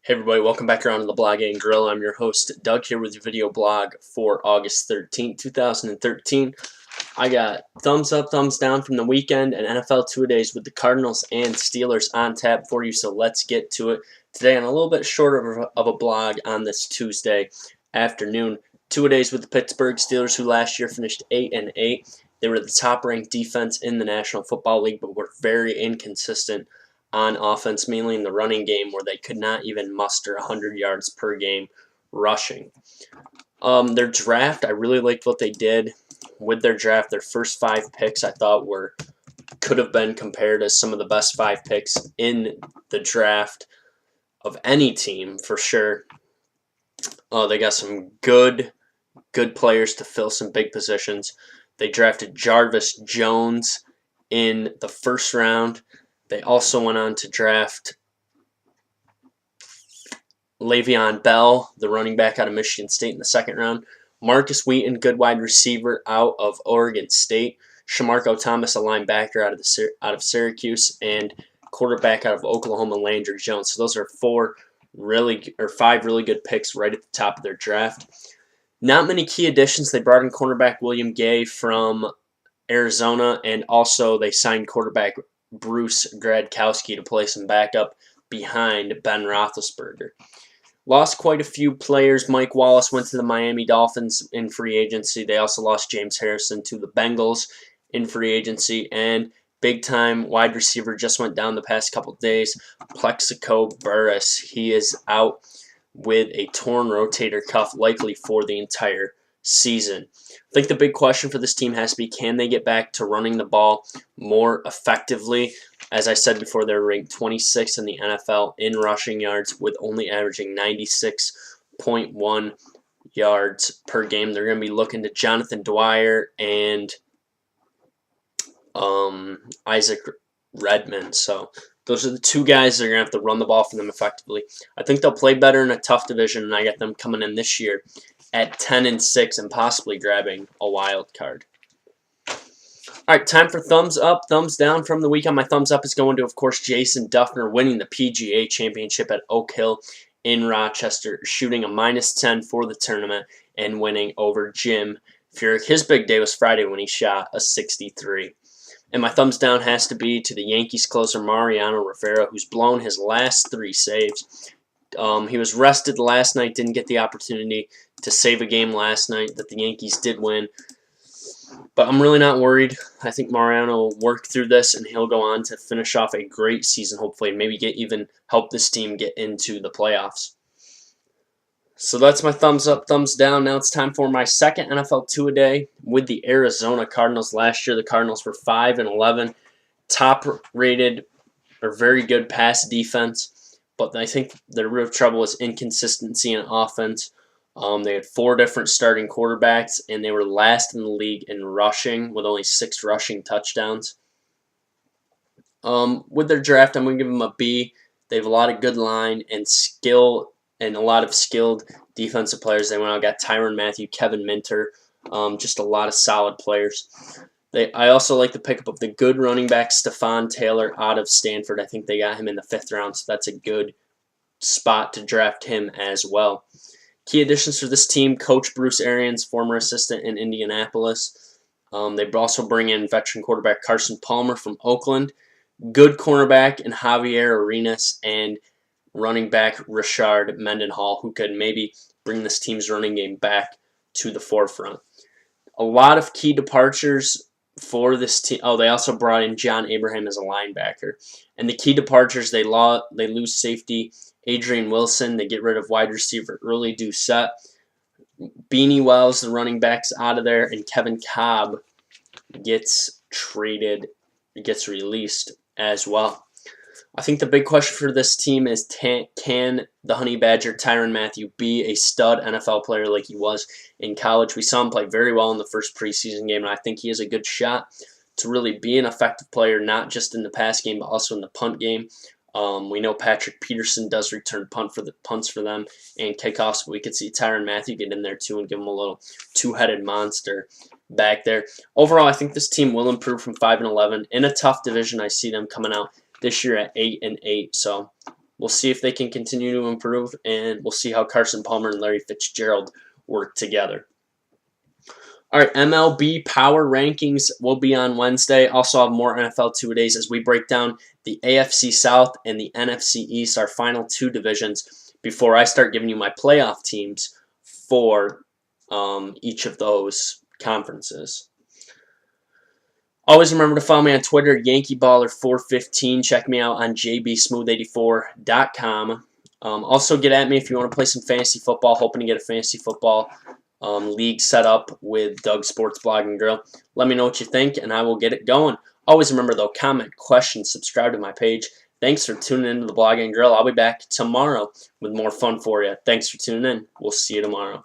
Hey everybody, welcome back around to the Blog and Grill. I'm your host, Doug, here with your video blog for August 13th, 2013. I got thumbs up, thumbs down from the weekend and NFL two-a-days with the Cardinals and Steelers on tap for you, so let's get to it. Today on a little bit shorter of a blog on this Tuesday afternoon. Two-a-days with the Pittsburgh Steelers, who last year finished 8-8. They were the top-ranked defense in the National Football League, but were very inconsistent on offense, mainly in the running game, where they could not even muster 100 yards per game rushing. Their draft, I really liked what they did with their draft. Their first 5 picks, I thought, could have been compared as some of the best 5 picks in the draft of any team, for sure. They got some good players to fill some big positions. They drafted Jarvis Jones in the first round. They also went on to draft Le'Veon Bell, the running back out of Michigan State, in the second round. Marcus Wheaton, good wide receiver out of Oregon State. Shamarko Thomas, a linebacker out of Syracuse, and quarterback out of Oklahoma, Landry Jones. So those are 5 really good picks right at the top of their draft. Not many key additions. They brought in cornerback William Gay from Arizona, and also they signed quarterback Bruce Gradkowski to play some backup behind Ben Roethlisberger. Lost quite a few players. Mike Wallace went to the Miami Dolphins in free agency. They also lost James Harrison to the Bengals in free agency. And big-time wide receiver just went down the past couple of days, Plexico Burress. He is out with a torn rotator cuff, likely for the entire season. I think the big question for this team has to be, can they get back to running the ball more effectively? As I said before, they're ranked 26th in the NFL in rushing yards, with only averaging 96.1 yards per game. They're going to be looking to Jonathan Dwyer and Isaac Redmond. So those are the 2 guys that are going to have to run the ball for them effectively. I think they'll play better in a tough division, and I got them coming in this year at 10-6 and possibly grabbing a wild card. All right, time for thumbs up, thumbs down from the weekend. My thumbs up is going to, of course, Jason Dufner winning the PGA Championship at Oak Hill in Rochester, shooting a -10 for the tournament and winning over Jim Furyk. His big day was Friday when he shot a 63. And my thumbs down has to be to the Yankees closer Mariano Rivera, who's blown his last 3 saves. He was rested last night, didn't get the opportunity to save a game last night that the Yankees did win. But I'm really not worried. I think Mariano will work through this, and he'll go on to finish off a great season, hopefully, and maybe help this team get into the playoffs. So that's my thumbs up, thumbs down. Now it's time for my second NFL two-a-day with the Arizona Cardinals. Last year, the Cardinals were 5-11, top-rated or very good pass defense. But I think their real trouble was inconsistency in offense. They had 4 different starting quarterbacks, and they were last in the league in rushing with only 6 rushing touchdowns. With their draft, I'm going to give them a B. They have a lot of good line and skill and a lot of skilled defensive players. They went out and got Tyron Mathieu, Kevin Minter, just a lot of solid players. I also like the pickup of the good running back Stephon Taylor out of Stanford. I think they got him in the 5th round, so that's a good spot to draft him as well. Key additions for this team, Coach Bruce Arians, former assistant in Indianapolis. They also bring in veteran quarterback Carson Palmer from Oakland, good cornerback in Javier Arenas, and running back Richard Mendenhall, who could maybe bring this team's running game back to the forefront. A lot of key departures for this team. Oh, they also brought in John Abraham as a linebacker. And the key departures, they lose safety Adrian Wilson. They get rid of wide receiver Early Doucette. Beanie Wells, the running back's out of there, and Kevin Cobb gets released as well. I think the big question for this team is, can the Honey Badger Tyron Mathieu be a stud NFL player like he was in college? We saw him play very well in the first preseason game, and I think he has a good shot to really be an effective player, not just in the pass game, but also in the punt game. We know Patrick Peterson does return punts for them and kickoffs, but we could see Tyron Mathieu get in there too and give him a little 2-headed monster back there. Overall, I think this team will improve from 5-11. In a tough division, I see them coming out this year at 8-8. So We'll see if they can continue to improve, and we'll see how Carson Palmer and Larry Fitzgerald work together. All right, MLB Power Rankings will be on Wednesday. Also have more NFL two-a-days as we break down the AFC South and the NFC East, our final two divisions, before I start giving you my playoff teams for each of those conferences. Always remember to follow me on Twitter, YankeeBaller415. Check me out on jbsmooth84.com. Also, get at me if you want to play some fantasy football. Hoping to get a fantasy football league set up with Doug Sports Blog and Grill. Let me know what you think, and I will get it going. Always remember, though, comment, question, subscribe to my page. Thanks for tuning in to the Blog and Grill. I'll be back tomorrow with more fun for you. Thanks for tuning in. We'll see you tomorrow.